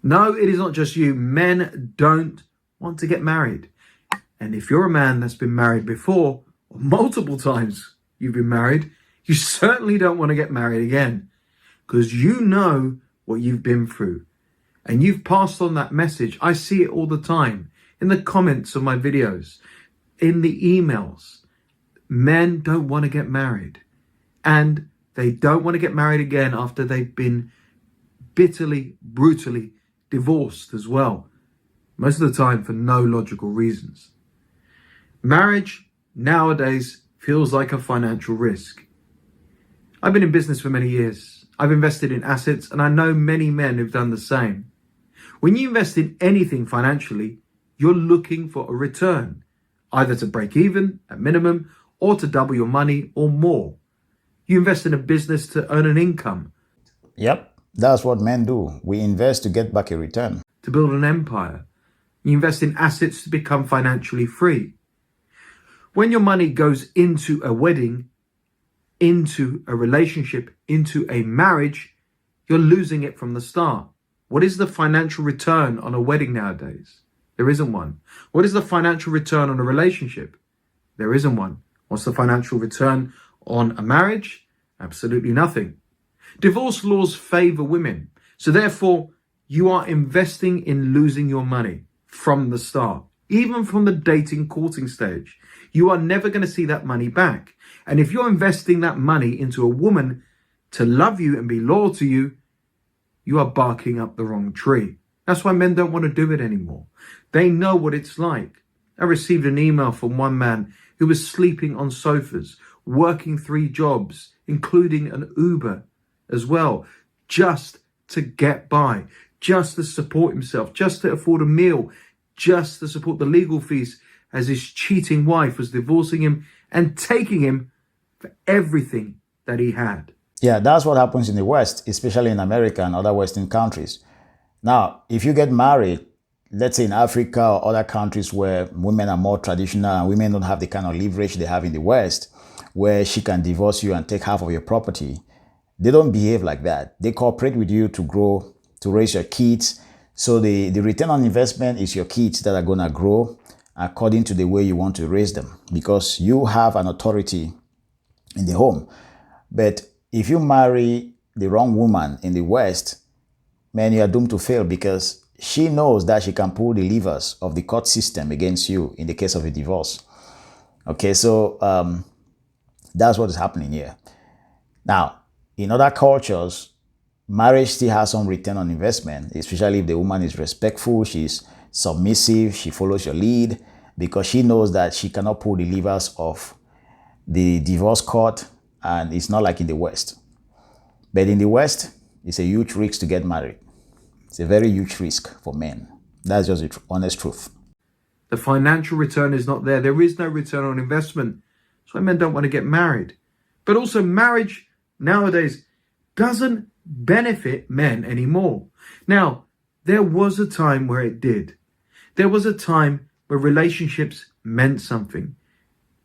No, it is not just you. Men don't want to get married. And if you're a man that's been married before, or multiple times you've been married, you certainly don't want to get married again, because you know what you've been through. And you've passed on that message. I see it all the time in the comments of my videos, in the emails. Men don't want to get married. And they don't want to get married again after they've been bitterly, brutally divorced as well. Most of the time for no logical reasons. Marriage nowadays feels like a financial risk. I've been in business for many years. I've invested in assets, and I know many men who've done the same. When you invest in anything financially, you're looking for a return, either to break even at minimum or to double your money or more. You invest in a business to earn an income. Yep, that's what men do. We invest to get back a return. To build an empire. You invest in assets to become financially free. When your money goes into a wedding, into a relationship, into a marriage, you're losing it from the start. What is the financial return on a wedding nowadays? There isn't one. What is the financial return on a relationship? There isn't one. What's the financial return on a marriage? Absolutely nothing. Divorce laws favor women. So therefore, you are investing in losing your money from the start. Even from the dating, courting stage, you are never going to see that money back. And if you're investing that money into a woman to love you and be loyal to you, you are barking up the wrong tree. That's why men don't want to do it anymore. They know what it's like. I received an email from one man who was sleeping on sofas, working 3 jobs, including an Uber as well, just to get by, just to support himself, just to afford a meal, just to support the legal fees as his cheating wife was divorcing him and taking him for everything that he had. Yeah, that's what happens in the West, especially in America and other Western countries. Now, if you get married, let's say in Africa or other countries where women are more traditional and women don't have the kind of leverage they have in the West, where she can divorce you and take half of your property, they don't behave like that. They cooperate with you to grow, to raise your kids. So the return on investment is your kids that are going to grow according to the way you want to raise them, because you have an authority in the home. But if you marry the wrong woman in the West, man, you are doomed to fail, because she knows that she can pull the levers of the court system against you in the case of a divorce. Okay, so that's what is happening here. Now, in other cultures, marriage still has some return on investment, especially if the woman is respectful, she's submissive, she follows your lead, because she knows that she cannot pull the levers of the divorce court, and it's not like in the West. But in the West, it's a huge risk to get married. It's a very huge risk for men. That's just the honest truth. The financial return is not there. There is no return on investment. That's why men don't want to get married. But also, marriage nowadays doesn't benefit men anymore. Now, there was a time where it did. There was a time where relationships meant something.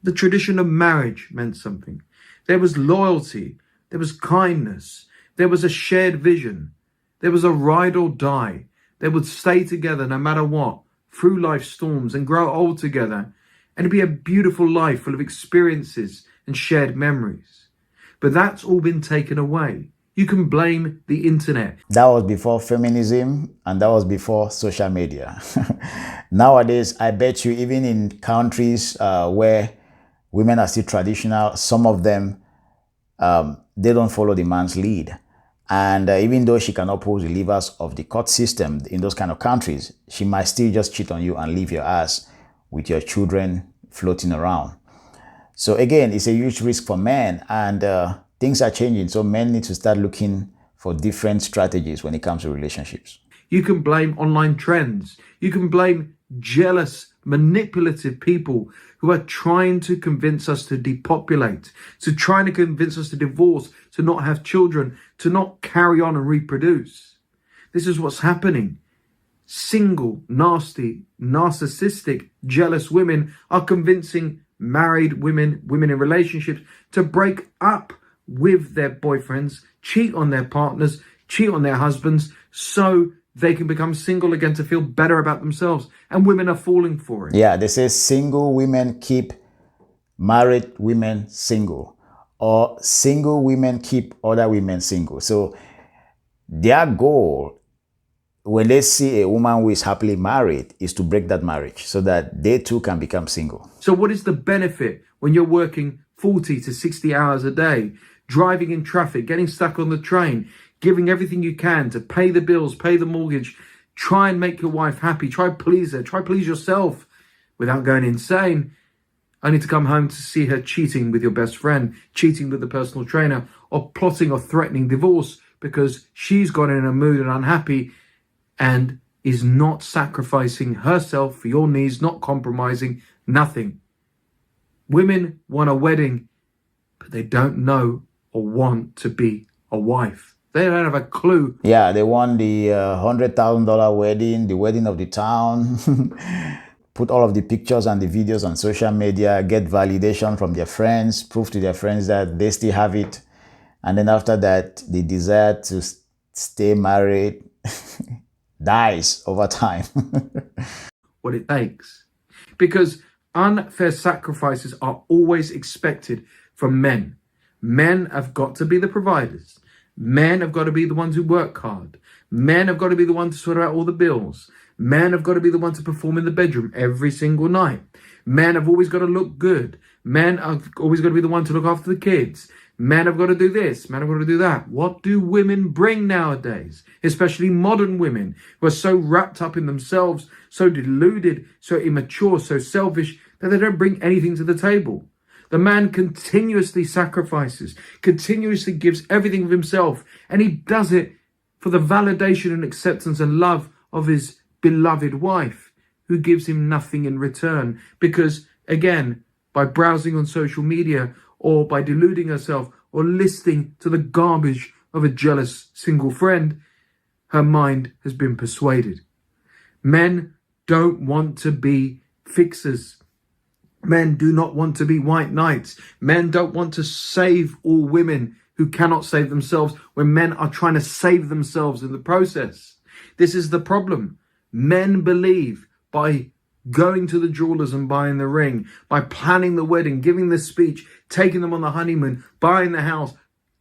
The tradition of marriage meant something. There was loyalty. There was kindness. There was a shared vision. There was a ride or die. They would stay together no matter what, through life's storms, and grow old together. And it'd be a beautiful life full of experiences and shared memories. But that's all been taken away. You can blame the internet. That was before feminism, and that was before social media. Nowadays, I bet you, even in countries where women are still traditional, some of them, they don't follow the man's lead. And even though she cannot pull the levers of the court system in those kind of countries, she might still just cheat on you and leave your ass with your children floating around. So again, it's a huge risk for men, and things are changing. So men need to start looking for different strategies when it comes to relationships. You can blame online trends. You can blame jealous, manipulative people who are trying to convince us to depopulate, to trying to convince us to divorce, to not have children, to not carry on and reproduce. This is what's happening. Single, nasty, narcissistic, jealous women are convincing married women, women in relationships, to break up with their boyfriends, cheat on their partners, cheat on their husbands, so they can become single again to feel better about themselves. And women are falling for it. Yeah, they say single women keep married women single, or single women keep other women single. So their goal when they see a woman who is happily married is to break that marriage so that they too can become single. So what is the benefit when you're working 40 to 60 hours a day, driving in traffic, getting stuck on the train, giving everything you can to pay the bills, pay the mortgage, try and make your wife happy, try please her, try please yourself without going insane, only to come home to see her cheating with your best friend, cheating with the personal trainer, or plotting or threatening divorce because she's got in a mood and unhappy and is not sacrificing herself for your needs, not compromising, nothing. Women want a wedding, but they don't know or want to be a wife. They don't have a clue. Yeah, they want the $100,000 wedding, the wedding of the town. Put all of the pictures and the videos on social media, get validation from their friends, prove to their friends that they still have it. And then after that, the desire to stay married dies over time. What it takes. Because unfair sacrifices are always expected from men. Men have got to be the providers. Men have got to be the ones who work hard. Men have got to be the ones to sort out all the bills. Men have got to be the ones to perform in the bedroom every single night. Men have always got to look good. Men have always got to be the one to look after the kids. Men have got to do this. Men have got to do that. What do women bring nowadays? Especially modern women who are so wrapped up in themselves, so deluded, so immature, so selfish that they don't bring anything to the table. The man continuously sacrifices, continuously gives everything of himself, and he does it for the validation and acceptance and love of his beloved wife, who gives him nothing in return. Because, again, by browsing on social media or by deluding herself or listening to the garbage of a jealous single friend, her mind has been persuaded. Men don't want to be fixers. Men do not want to be white knights. Men don't want to save all women who cannot save themselves when men are trying to save themselves in the process. This is the problem. Men believe by going to the jewelers and buying the ring, by planning the wedding, giving the speech, taking them on the honeymoon, buying the house,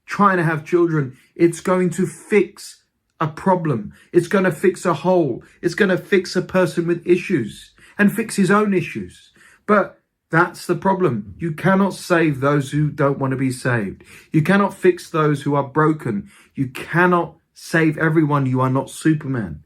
trying to have children, it's going to fix a problem. It's going to fix a hole. It's going to fix a person with issues and fix his own issues. But that's the problem. You cannot save those who don't want to be saved. You cannot fix those who are broken. You cannot save everyone. You are not Superman.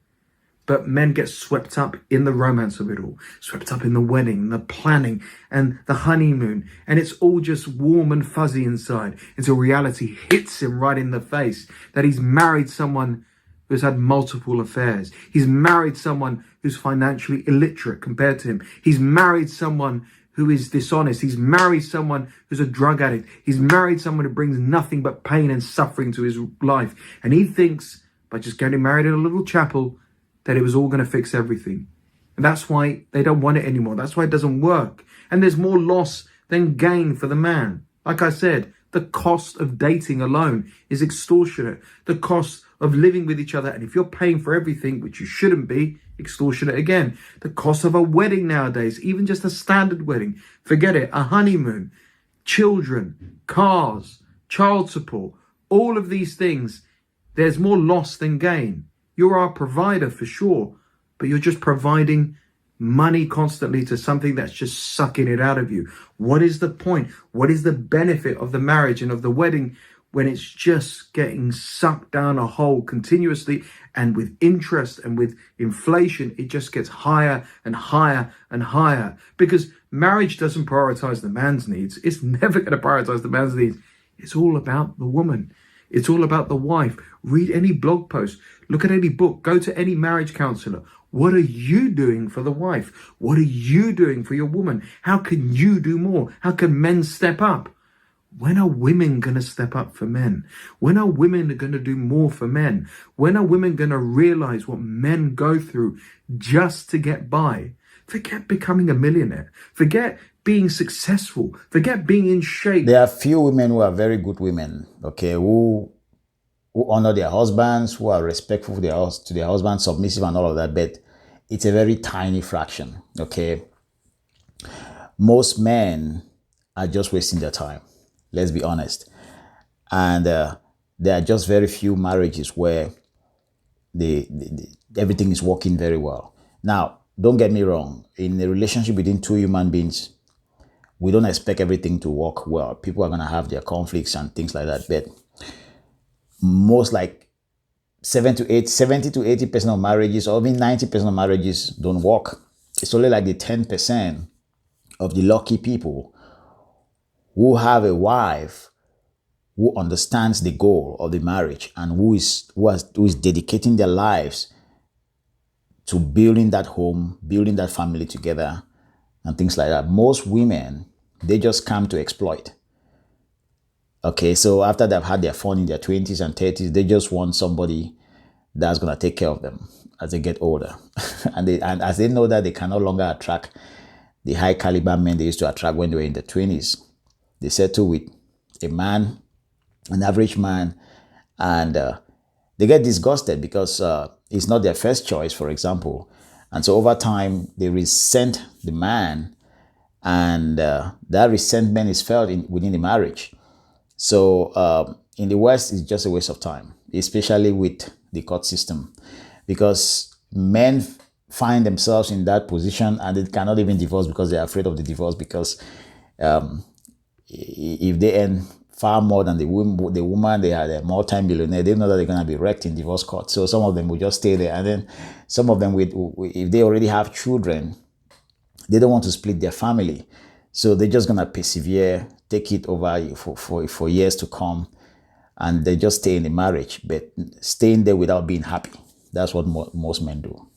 But men get swept up in the romance of it all, swept up in the wedding, the planning and the honeymoon. And it's all just warm and fuzzy inside until reality hits him right in the face that he's married someone who's had multiple affairs. He's married someone who's financially illiterate compared to him. He's married someone who is dishonest. He's married someone who's a drug addict. He's married someone who brings nothing but pain and suffering to his life. And he thinks by just getting married in a little chapel that it was all going to fix everything. And that's why they don't want it anymore. That's why it doesn't work. And there's more loss than gain for the man. Like I said, the cost of dating alone is extortionate. The cost of living with each other, and if you're paying for everything, which you shouldn't be, extortionate again. The cost of a wedding nowadays, even just a standard wedding, forget it, a honeymoon, children, cars, child support, all of these things, there's more loss than gain. You're our provider for sure, but you're just providing money constantly to something that's just sucking it out of you. What is the point? What is the benefit of the marriage and of the wedding when it's just getting sucked down a hole continuously, and with interest and with inflation, it just gets higher and higher and higher? Because marriage doesn't prioritize the man's needs. It's never going to prioritize the man's needs. It's all about the woman. It's all about the wife. Read any blog post, look at any book, go to any marriage counselor. What are you doing for the wife? What are you doing for your woman? How can you do more? How can men step up? When are women going to step up for men? When are women going to do more for men? When are women going to realize what men go through just to get by? Forget becoming a millionaire. Forget being successful. Forget being in shape. There are few women who are very good women, okay, who who honor their husbands, who are respectful to their husbands, submissive and all of that, but it's a very tiny fraction, okay? Most men are just wasting their time, let's be honest. And there are just very few marriages where everything is working very well. Now, don't get me wrong, in a relationship between two human beings, we don't expect everything to work well. People are going to have their conflicts and things like that, but most like 70 to 80% of marriages, or even 90% of marriages don't work. It's only like the 10% of the lucky people who have a wife who understands the goal of the marriage and who is dedicating their lives to building that home, building that family together, and things like that. Most women, they just come to exploit. Okay, so after they've had their fun in their 20s and 30s, they just want somebody that's going to take care of them as they get older. and as they know that they can no longer attract the high caliber men they used to attract when they were in their 20s, they settle with a man, an average man, and they get disgusted because it's not their first choice, for example. And so over time, they resent the man, and that resentment is felt within the marriage. So in the West, it's just a waste of time, especially with the court system, because men find themselves in that position and they cannot even divorce because they're afraid of the divorce, because if they earn far more than the woman, they are a multi-millionaire, they know that they're going to be wrecked in divorce court. So some of them will just stay there. And then some of them, if they already have children, they don't want to split their family. So they're just going to persevere, take it over for years to come. And they just stay in the marriage, but staying there without being happy. That's what most men do.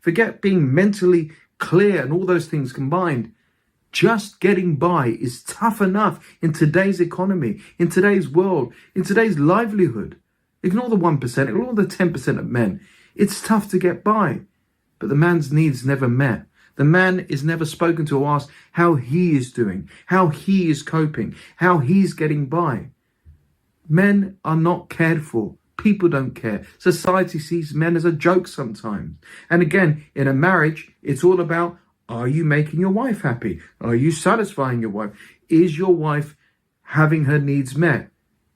Forget being mentally clear and all those things combined. Just getting by is tough enough in today's economy, in today's world, in today's livelihood. Ignore the 1%, ignore the 10% of men. It's tough to get by, but the man's needs never met. The man is never spoken to or asked how he is doing, how he is coping, how he's getting by. Men are not cared for. People don't care. Society sees men as a joke sometimes. And again, in a marriage, it's all about, are you making your wife happy? Are you satisfying your wife? Is your wife having her needs met?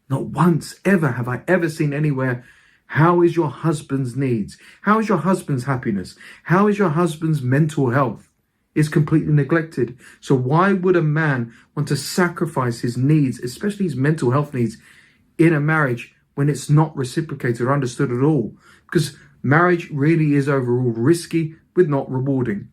Not once ever have I ever seen anywhere, how is your husband's needs? How is your husband's happiness? How is your husband's mental health? Is completely neglected. So why would a man want to sacrifice his needs, especially his mental health needs, in a marriage when it's not reciprocated or understood at all? Because marriage really is overall risky with not rewarding.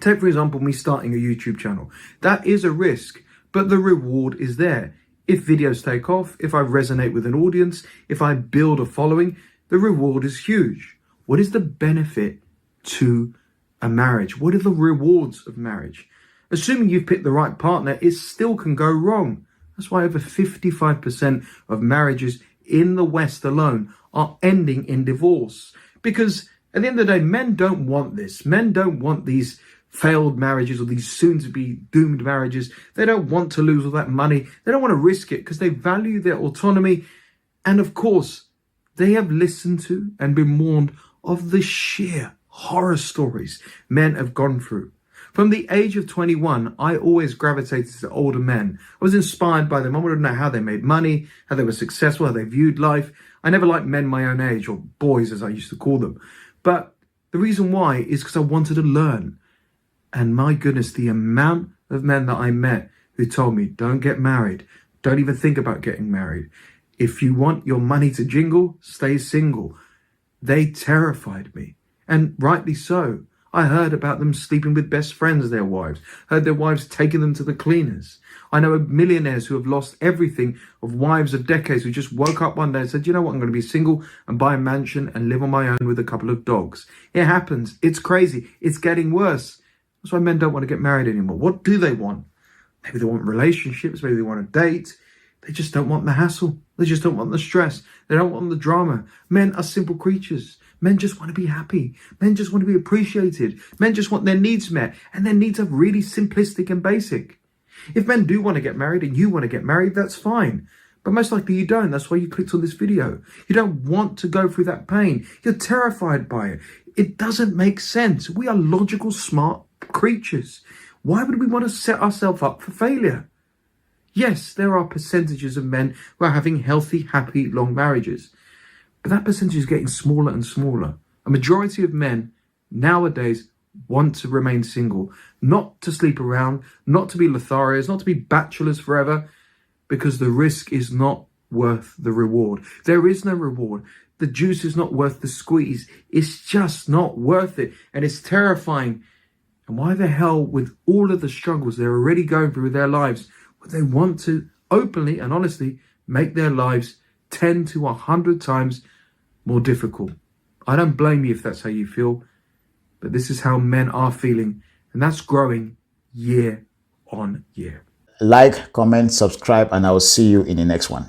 Take, for example, me starting a YouTube channel. That is a risk, but the reward is there. If videos take off, if I resonate with an audience, if I build a following, the reward is huge. What is the benefit to a marriage? What are the rewards of marriage? Assuming you've picked the right partner, it still can go wrong. That's why over 55% of marriages in the West alone are ending in divorce. Because at the end of the day, men don't want this. Men don't want these failed marriages or these soon-to-be doomed marriages. They don't want to lose all that money. They don't want to risk it because they value their autonomy. And of course, they have listened to and been warned of the sheer horror stories men have gone through. From the age of 21, I always gravitated to older men. I was inspired by them. I wanted to know how they made money, how they were successful, how they viewed life. I never liked men my own age, or boys as I used to call them. But the reason why is because I wanted to learn. And my goodness, the amount of men that I met who told me, don't get married. Don't even think about getting married. If you want your money to jingle, stay single. They terrified me. And rightly so. I heard about them sleeping with best friends, their wives. Heard their wives taking them to the cleaners. I know of millionaires who have lost everything, of wives of decades who just woke up one day and said, you know what, I'm going to be single and buy a mansion and live on my own with a couple of dogs. It happens. It's crazy. It's getting worse. That's why men don't want to get married anymore. What do they want? Maybe they want relationships. Maybe they want a date. They just don't want the hassle. They just don't want the stress. They don't want the drama. Men are simple creatures. Men just want to be happy. Men just want to be appreciated. Men just want their needs met. And their needs are really simplistic and basic. If men do want to get married and you want to get married, that's fine. But most likely you don't. That's why you clicked on this video. You don't want to go through that pain. You're terrified by it. It doesn't make sense. We are logical, smart creatures. Why would we want to set ourselves up for failure? Yes, there are percentages of men who are having healthy, happy, long marriages. But that percentage is getting smaller and smaller. A majority of men nowadays want to remain single, not to sleep around, not to be Lotharios, not to be bachelors forever, because the risk is not worth the reward. There is no reward. The juice is not worth the squeeze. It's just not worth it. And it's terrifying. And why the hell, with all of the struggles they're already going through with their lives, would they want to openly and honestly make their lives 10 to 100 times more difficult? I don't blame you if that's how you feel, but this is how men are feeling, and that's growing year on year. Like, comment, subscribe, and I will see you in the next one.